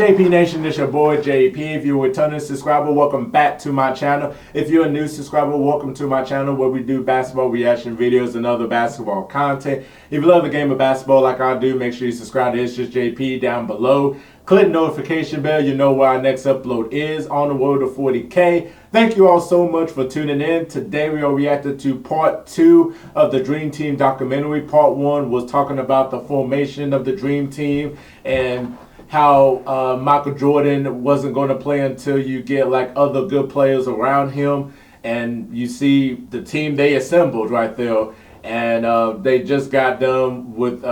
JP Nation, it's your boy JP. If you're a returning subscriber, welcome back to my channel. If you're a new subscriber, welcome to my channel where we do basketball reaction videos and other basketball content. If you love the game of basketball like I do, make sure you subscribe to ItzJustJP down below. Click notification bell, you know where our next upload is, on the road to 40K. Thank you all so much for tuning in. Today we are reacting to part 2 of the Dream Team documentary. Part 1 was talking about the formation of the Dream Team and how Michael Jordan wasn't going to play until you get like other good players around him. And you see the team they assembled right there. And they just got done with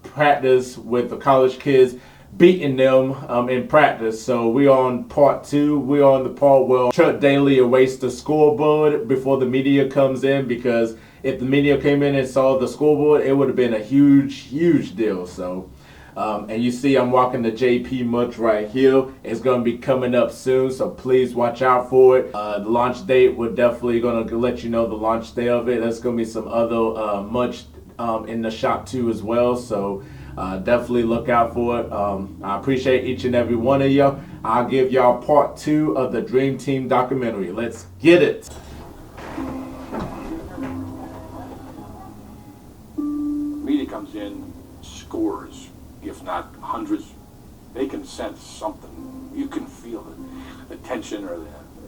practice with the college kids, beating them in practice. So we're on part 2. We're on the part where Chuck Daly erased the scoreboard before the media comes in, because if the media came in and saw the scoreboard, it would have been a huge deal. So and you see I'm walking the JP much right here. It's going to be coming up soon, so please watch out for it. The launch date, we're definitely going to let you know the launch day of it. There's going to be some other much in the shop too as well, so definitely look out for it. I appreciate each and every one of you. I'll give y'all part 2 of the Dream Team documentary. Let's get it. Media comes in, scores, if not hundreds. They can sense something. You can feel it, the tension, or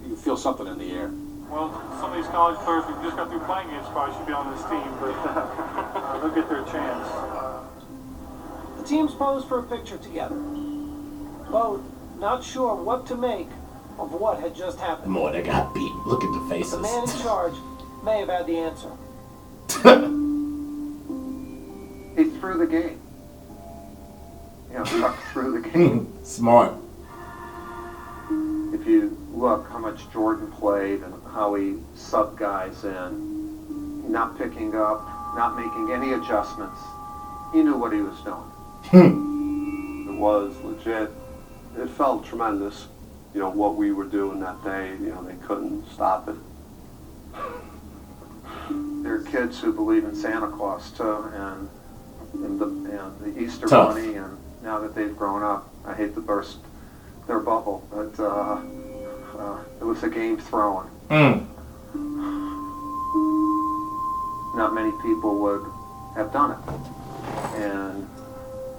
you feel something in the air. Well, some of these college players we just got through playing against probably should be on this team, but they'll get their chance. The teams posed for a picture together, both not sure what to make of what had just happened. They got beaten. Look at the faces. The man in charge may have had the answer. He threw the game. Chuck threw the game. Smart. If you look how much Jordan played and how he subbed guys in, not picking up, not making any adjustments, he knew what he was doing. It was legit. It felt tremendous, what we were doing that day. They couldn't stop it. There are kids who believe in Santa Claus too, and the Easter Tough. Bunny, and now that they've grown up, I hate to burst their bubble, but it was a game thrown. Not many people would have done it, and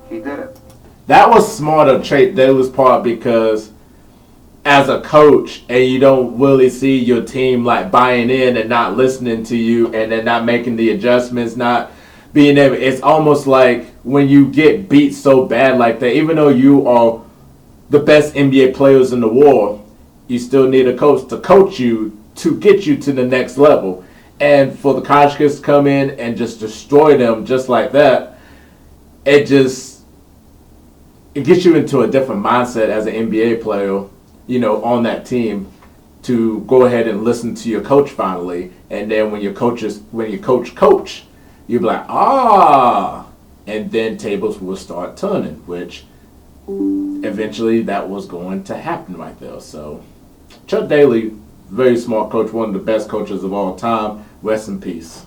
he did it. That was smart of Chuck Daly's part, because as a coach, and you don't really see your team like buying in and not listening to you, and then not making the adjustments, not being able, it's almost like when you get beat so bad like that, even though you are the best NBA players in the world, you still need a coach to coach you to get you to the next level. And for the college kids to come in and just destroy them just like that, it gets you into a different mindset as an NBA player, on that team, to go ahead and listen to your coach finally. And then when your coach, you'll be like, and then tables will start turning, which eventually that was going to happen right there. So Chuck Daly, very smart coach, one of the best coaches of all time. Rest in peace.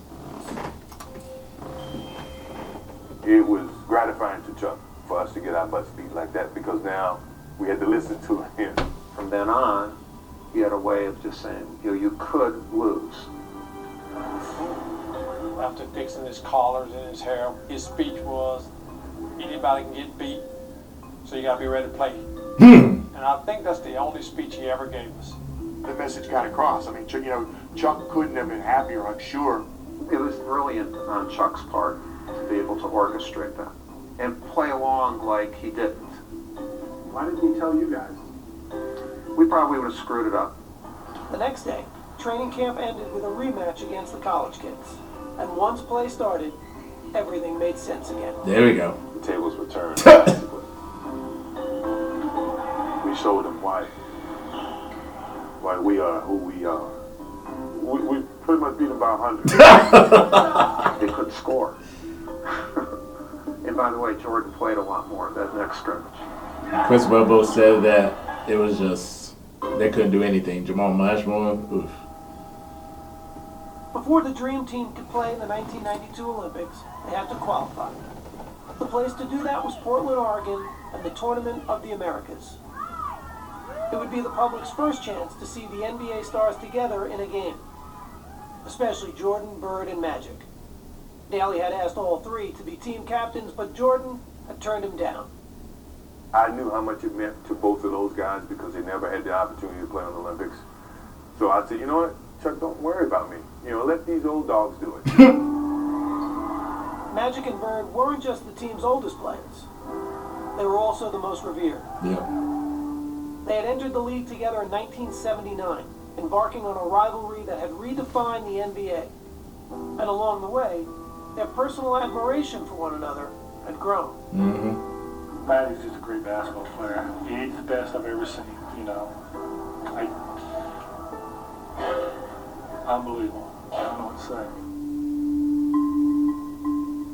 It was gratifying to Chuck for us to get our butts beat like that, because now we had to listen to him. From then on, he had a way of just saying, you could lose. After fixing his collars and his hair, his speech was, anybody can get beat, so you got to be ready to play. And I think that's the only speech he ever gave us. The message got across. I mean, Chuck couldn't have been happier, I'm sure. It was brilliant on Chuck's part to be able to orchestrate that and play along like he didn't. Why didn't he tell you guys? We probably would have screwed it up. The next day, training camp ended with a rematch against the college kids. And once play started, everything made sense again. There we go. The tables were turned. We showed them why we are who we are. We pretty much beat them by 100. They couldn't score. And by the way, Jordan played a lot more that next scrimmage. Chris Webber said that it was just, they couldn't do anything. Jamal Mashburn, oof. Before the Dream Team could play in the 1992 Olympics, they had to qualify. The place to do that was Portland, Oregon, and the Tournament of the Americas. It would be the public's first chance to see the NBA stars together in a game, especially Jordan, Bird, and Magic. Daly had asked all three to be team captains, but Jordan had turned him down. I knew how much it meant to both of those guys because they never had the opportunity to play in the Olympics. So I said, you know what, Chuck, don't worry about me. You know, let these old dogs do it. Magic and Bird weren't just the team's oldest players. They were also the most revered. Yeah. They had entered the league together in 1979, embarking on a rivalry that had redefined the NBA. And along the way, their personal admiration for one another had grown. Mm-hmm. Magic's just a great basketball player. He's the best I've ever seen, you know. Unbelievable. I don't know what to say.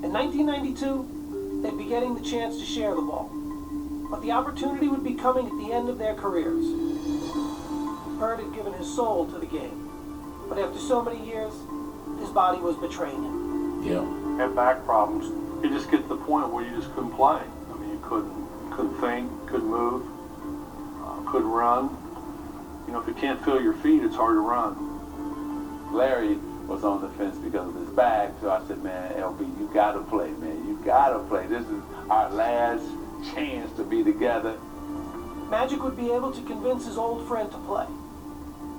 In 1992, they'd be getting the chance to share the ball. But the opportunity would be coming at the end of their careers. Bird had given his soul to the game. But after so many years, his body was betraying him. Yeah. Had back problems. You just get to the point where you just couldn't play. I mean, you couldn't think, couldn't move, couldn't run. You know, if you can't feel your feet, it's hard to run. Larry was on the fence because of his back, so I said, man, LB, you gotta play, man. You gotta play. This is our last chance to be together. Magic would be able to convince his old friend to play.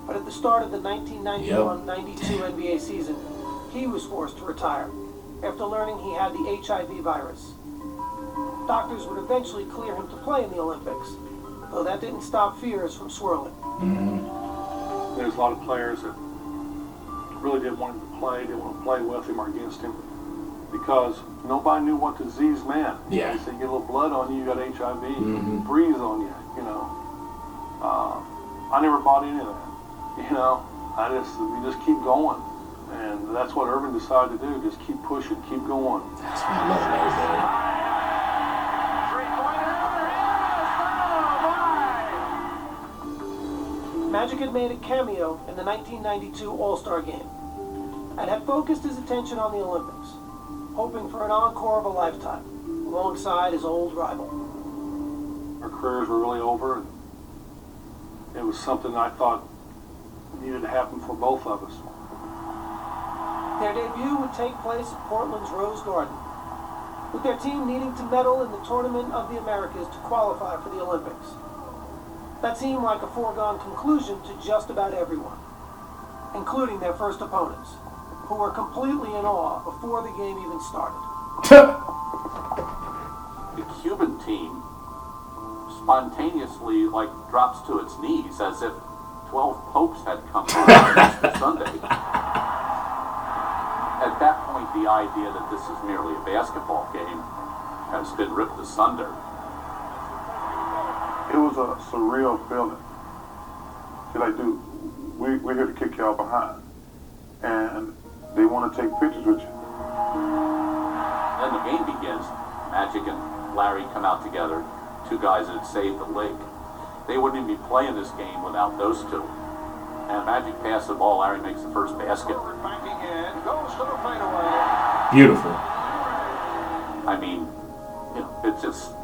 But at the start of the 1991-92 NBA season, he was forced to retire after learning he had the HIV virus. Doctors would eventually clear him to play in the Olympics, though that didn't stop fears from swirling. Mm-hmm. There's a lot of players that really didn't want him to play, didn't want to play with him or against him, because nobody knew what disease meant. Yeah. They said, you get a little blood on you, you got HIV, Mm-hmm. breathe on you, you know. I never bought into that, you know. You just keep going. And that's what Irvin decided to do, just keep pushing, keep going. That's what I love about Magic had made a cameo in the 1992 All-Star Game and had focused his attention on the Olympics, hoping for an encore of a lifetime alongside his old rival. Our careers were really over, and it was something I thought needed to happen for both of us. Their debut would take place at Portland's Rose Garden, with their team needing to medal in the Tournament of the Americas to qualify for the Olympics. That seemed like a foregone conclusion to just about everyone, including their first opponents, who were completely in awe before the game even started. The Cuban team spontaneously drops to its knees as if 12 popes had come on Easter Sunday. At that point, the idea that this is merely a basketball game has been ripped asunder. It was a surreal feeling. They're like, dude, we're here to kick y'all behind. And they want to take pictures with you. Then the game begins. Magic and Larry come out together, two guys that had saved the league. They wouldn't even be playing this game without those two. And Magic passed the ball, Larry makes the first basket. Beautiful. I mean, it just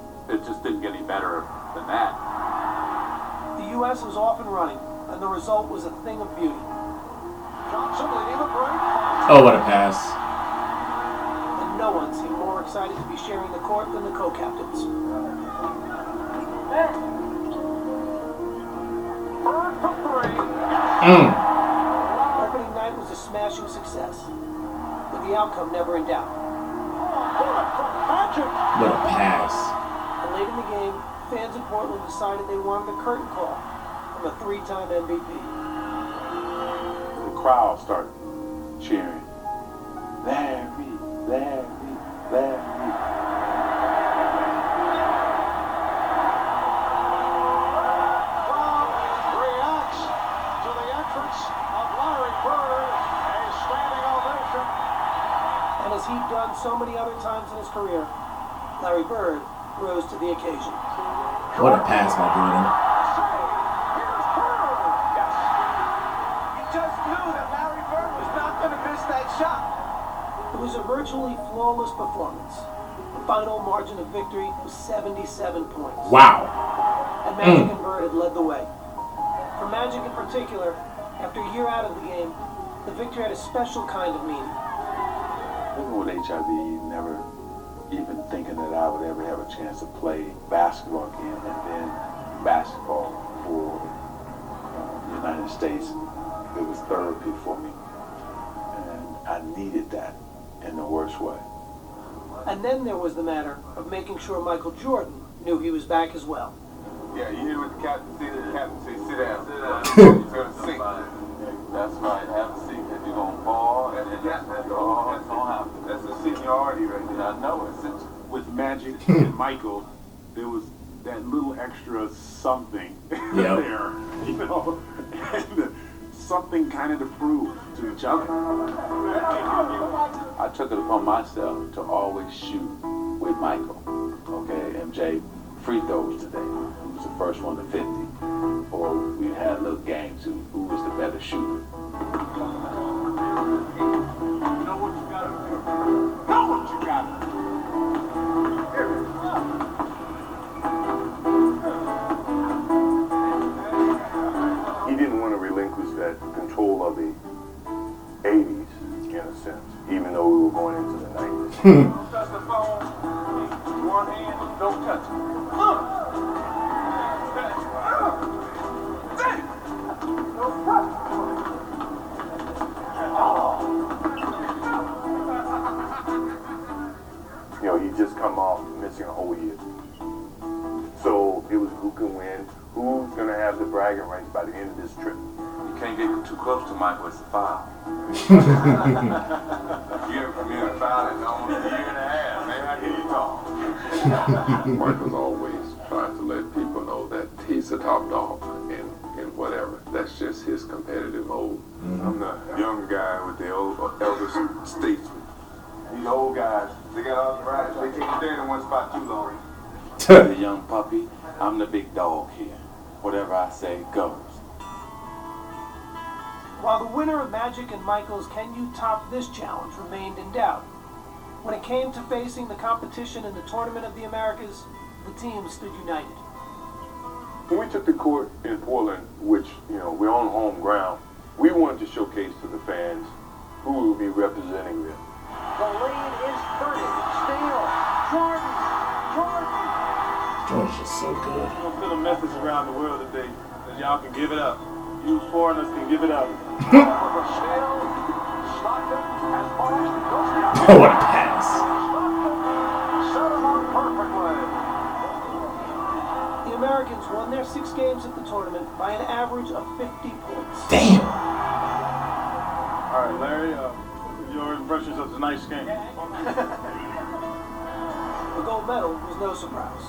didn't get any better than that. The U.S. was off and running, and the result was a thing of beauty. Oh, what a pass. And no one seemed more excited to be sharing the court than the co-captains. Opening night was a smashing success, with the outcome never in doubt. What a pass. And late in the game, fans in Portland decided they wanted a curtain call from a three-time MVP. The crowd started cheering. Larry, Larry, Larry. Reacts to the entrance of Larry Bird, a standing ovation. And as he'd done so many other times in his career, Larry Bird rose to the occasion. What a pass by Jordan. Here's Bird. Yes. You just knew that Larry Bird was not going to miss that shot. It was a virtually flawless performance. The final margin of victory was 77 points. Wow. And Magic and Bird had led the way, Magic in particular, after a year out of the game, the victory had a special kind of meaning. Even with HIV, never even thinking that I would ever have a chance to play basketball again, and then basketball for the United States, it was therapy for me. And I needed that in the worst way. And then there was the matter of making sure Michael Jordan knew he was back as well. Yeah, you hear what the captain said? The captain said, sit down. Sit down. He's going to sink. That's right, have a seat, because you're going to fall, and that's all that's going to happen. That's a seniority right there. I know it. With Magic and Michael, there was that little extra something there, you know, and something kind of to prove to each other. I took it upon myself to always shoot with Michael. Okay, MJ, free throws today. Who was the first one to 50? Or we had little games who was the better shooter. You know what you gotta do. Know what you gotta do. He didn't want to relinquish that control of the 80s, in a sense, even though we were going into the 90s. Don't touch the phone. One hand, don't touch it. You know, he just come off missing a whole year. So it was who can win, who's going to have the bragging rights by the end of this trip. You can't get too close to Michael, it's a foul. You're committing a foul in almost a year and a half, man. How can you talk? Michael's always trying to let people know that he's the top dog in whatever. That's just his competitive mode. I'm the young guy with the old elder statesman. These old guys, they got all the rights. They can't stand in one spot too long. The young puppy, I'm the big dog here. Whatever I say goes. While the winner of Magic and Michael's Can You Top This challenge remained in doubt, when it came to facing the competition in the Tournament of the Americas, the team stood united. When we took the court in Portland, which, you know, we're on home ground, we wanted to showcase to the fans who will be representing them. The lead is 30. Steal. Jordan. Jordan's just so good. I'm gonna send a message around the world today that y'all can give it up. You foreigners can give it up. Oh, what a pass. The Americans won their 6 games at the tournament by an average of 50 points. Damn. All right, Larry, your impressions of tonight's game. The gold medal was no surprise.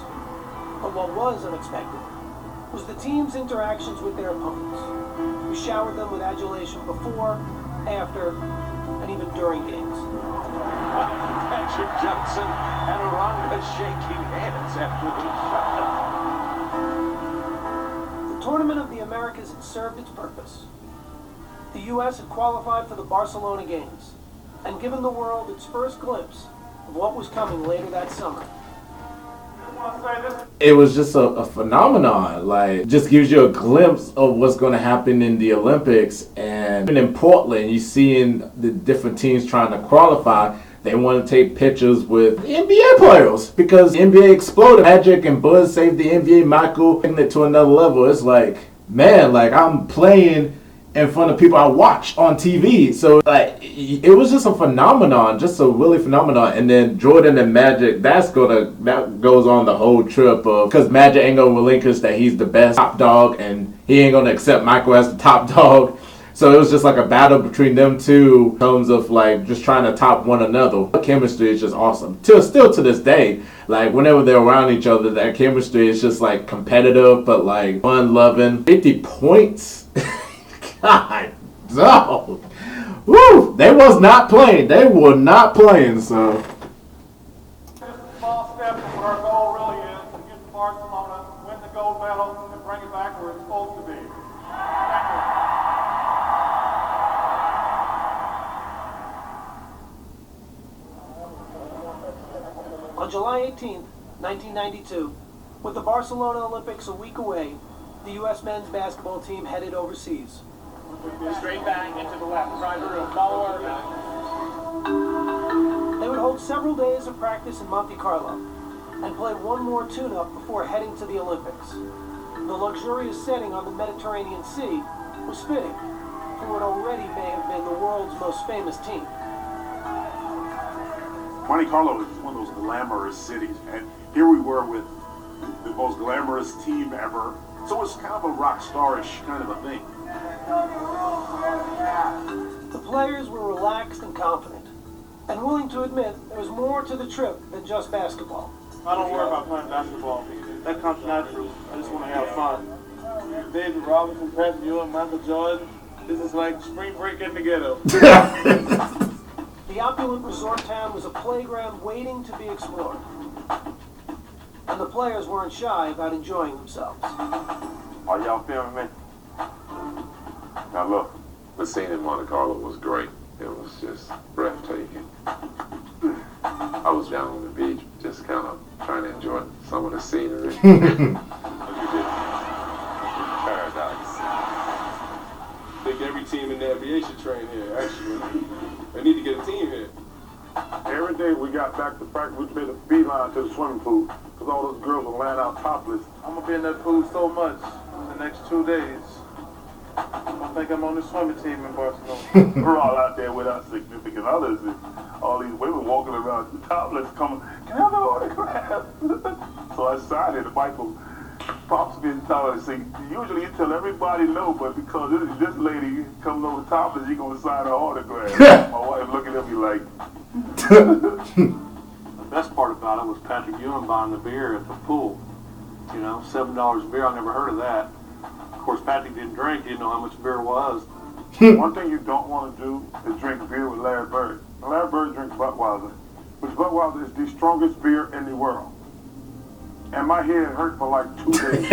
But what was unexpected was the team's interactions with their opponents. We showered them with adulation before, after, and even during games. Patrick Johnson and Rhonda shaking hands after the shot. The Tournament of the Americas had served its purpose. The U.S. had qualified for the Barcelona Games and given the world its first glimpse of what was coming later that summer. It was just a phenomenon. Like, just gives you a glimpse of what's going to happen in the Olympics. And even in Portland, you seeing the different teams trying to qualify. They want to take pictures with NBA players because the NBA exploded. Magic and Buzz saved the NBA. Michael taking it to another level. It's like, man, like I'm playing in front of people I watch on TV. So like it was just a phenomenon, just a really phenomenon. And then Jordan and Magic, that goes on the whole trip of, because Magic ain't gonna relinquish that he's the best top dog, and he ain't gonna accept Michael as the top dog. So it was just like a battle between them two in terms of like just trying to top one another. The chemistry is just awesome. Still to this day, like whenever they're around each other, that chemistry is just like competitive, but like fun-loving. 50 points. God, dog. Woo! They was not playing. They were not playing, so. Just a small step from what our goal really is, to get to Barcelona, win the gold medal, and bring it back where it's supposed to be. Thank you. On July 18th, 1992, with the Barcelona Olympics a week away, the U.S. men's basketball team headed overseas. Straight back into the left, private room, follow Irvin. They would hold several days of practice in Monte Carlo and play one more tune-up before heading to the Olympics. The luxurious setting on the Mediterranean Sea was fitting for what already may have been the world's most famous team. Monte Carlo is one of those glamorous cities, and here we were with the most glamorous team ever. So it's kind of a rock star-ish kind of a thing. The players were relaxed and confident, and willing to admit there was more to the trip than just basketball. I don't worry about playing basketball. That comes natural. I just want to have fun. David Robinson, Patrick Ewing, Michael Jordan. This is like spring break in the ghetto. The opulent resort town was a playground waiting to be explored. And the players weren't shy about enjoying themselves. Are y'all filming me? Now look. The scene in Monte Carlo was great. It was just breathtaking. I was down on the beach, just kind of trying to enjoy some of the scenery. Look at this. Paradise. I think every team in the NBA should train here, actually. They need to get a team here. Every day we got back to practice, we made a beeline to the swimming pool because all those girls were laying out topless. I'm going to be in that pool so much in the next 2 days. I think I'm on the swimming team in Barcelona. We're all out there with our significant others, and all these women walking around topless coming, can I have an autograph? So I signed it, and Michael Pop's been telling us, usually you tell everybody no, but because this lady comes over topless, you're going to sign her autograph. My wife looking at me like... The best part about it was Patrick Ewing buying the beer at the pool. You know, $7 a beer, I never heard of that. Of course, Patrick didn't drink, didn't know how much beer was. One thing you don't want to do is drink beer with Larry Bird. Larry Bird drinks Budweiser, which Budweiser is the strongest beer in the world. And my head hurt for like 2 days.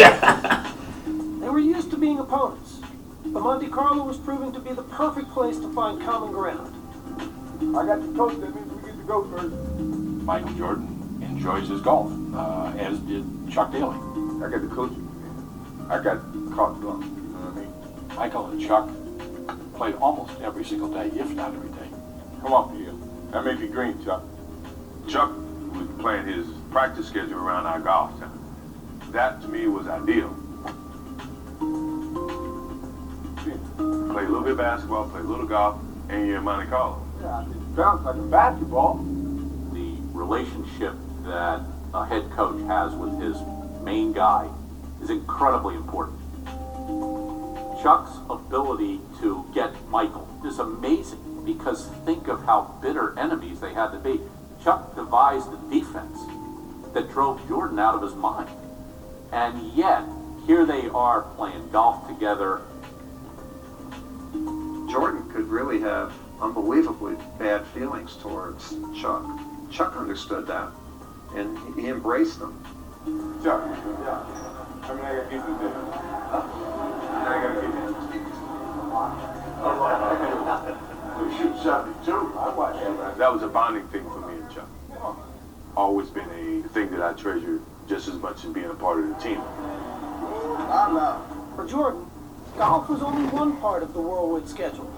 They were used to being opponents, but Monte Carlo was proving to be the perfect place to find common ground. I got the coach, that means we get to go first. Michael Jordan enjoys his golf, as did Chuck Daly. I got the coach. I got carte blanche. You know what I mean? Michael and Chuck played almost every single day, if not every day. Come on, Pierre. That make it green, Chuck. Chuck was playing his practice schedule around our golf time. That, to me, was ideal. Play a little bit of basketball, play a little golf, and you're in Monte Carlo. Yeah, it sounds like a basketball. The relationship that a head coach has with his main guy is incredibly important. Chuck's ability to get Michael is amazing because think of how bitter enemies they had to be. Chuck devised a defense that drove Jordan out of his mind. And yet, here they are playing golf together. Jordan could really have unbelievably bad feelings towards Chuck. Chuck understood that, and he embraced them. Chuck, yeah. I mean, I gotta keep this there. Huh? I gotta keep this. Shoot shot me too. I watched that. That was a bonding thing for me and Chuck. Always been a thing that I treasure just as much as being a part of the team. For Jordan, golf was only one part of the whirlwind schedule,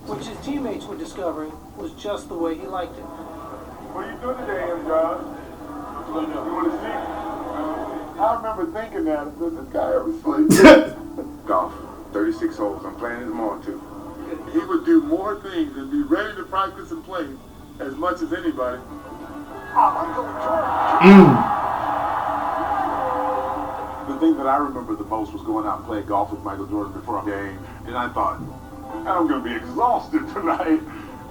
which his teammates were discovering was just the way he liked it. What are you doing today, John? You want to see? I remember thinking that, does this guy ever sleep? Golf, 36 holes. I'm playing it tomorrow too. He would do more things and be ready to practice and play as much as anybody. The thing that I remember the most was going out and playing golf with Michael Jordan before a game, and I thought, I'm going to be exhausted tonight.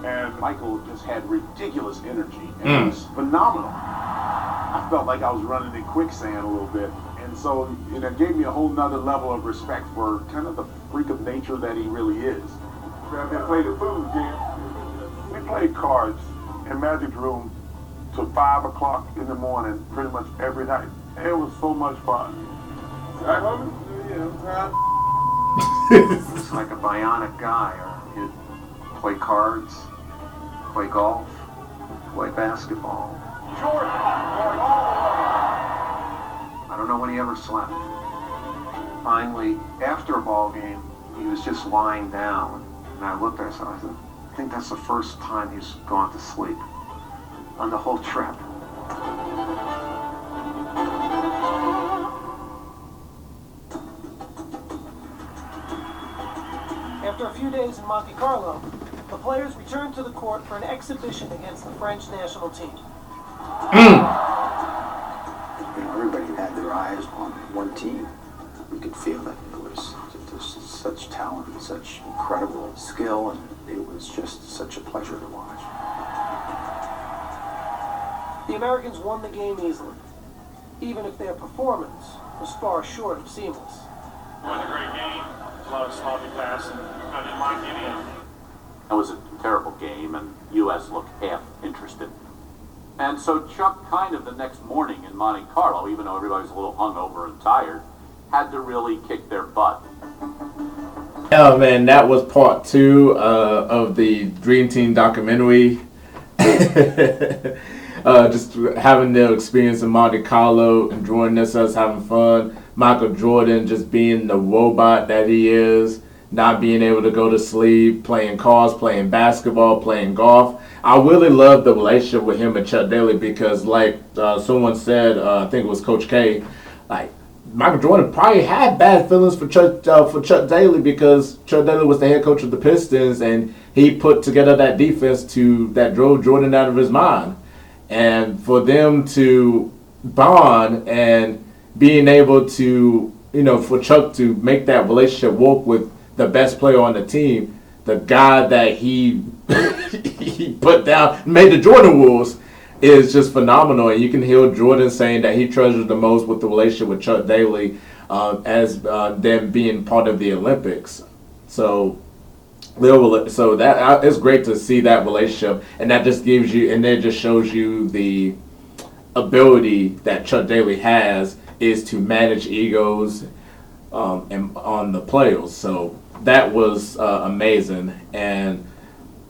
And Michael just had ridiculous energy, and it was phenomenal. I felt like I was running in quicksand a little bit, and so it gave me a whole nother level of respect for kind of the freak of nature that he really is. We played the food game. We played cards in Magic's room till 5 o'clock in the morning, pretty much every night. And it was so much fun. Right, homie? He's like a bionic guy. He'd play cards, play golf, play basketball. Jordan, going all the way. I don't know when he ever slept. finally, after a ball game, he was just lying down. And I looked at him and I said, I think that's the first time he's gone to sleep on the whole trip. After a few days in Monte Carlo, the players returned to the court for an exhibition against the French national team. Everybody had their eyes on one team. You could feel it. It was just such talent and such incredible skill, and it was just such a pleasure to watch. The Americans won the game easily, even if their performance was far short of seamless. It was a great game. A lot of sloppy passing. I didn't mind any of it. It was a terrible game, and U.S. looked half interested. And so Chuck kind of the next morning in Monte Carlo, even though everybody's a little hungover and tired, had to really kick their butt. Oh man, that was part 2 of the Dream Team documentary. Just having the experience in Monte Carlo, enjoying this, us having fun. Michael Jordan just being the robot that he is, not being able to go to sleep, playing cards, playing basketball, playing golf. I really love the relationship with him and Chuck Daly because, like someone said, I think it was Coach K, like Michael Jordan probably had bad feelings for Chuck Daly because Chuck Daly was the head coach of the Pistons and he put together that defense that drove Jordan out of his mind. And for them to bond and being able to, for Chuck to make that relationship work with the best player on the team, the guy that he he put down, made the Jordan rules, is just phenomenal. And you can hear Jordan saying that he treasures the most with the relationship with Chuck Daly as them being part of the Olympics. So that it's great to see that relationship, and that just gives you, and that just shows you the ability that Chuck Daly has is to manage egos and on the players. So that was amazing. And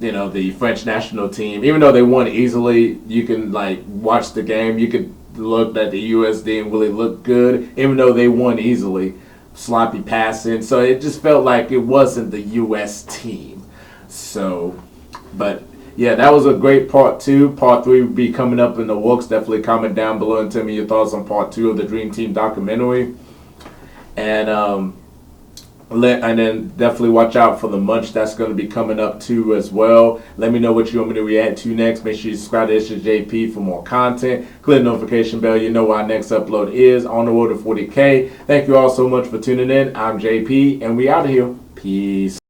the French national team, even though they won easily, you can watch the game, you could look at the US didn't really look good, even though they won easily. Sloppy passing, so it just felt like it wasn't the US team. So, but yeah, that was a great part 2. Part 3 will be coming up in the works. Definitely comment down below and tell me your thoughts on part 2 of the Dream Team documentary. And then definitely watch out for the munch that's going to be coming up too as well. Let me know what you want me to react to next. Make sure you subscribe to ItzJP for more content. Click the notification bell. You know our next upload is on the road to 40K. Thank you all so much for tuning in. I'm JP, and we out of here. Peace.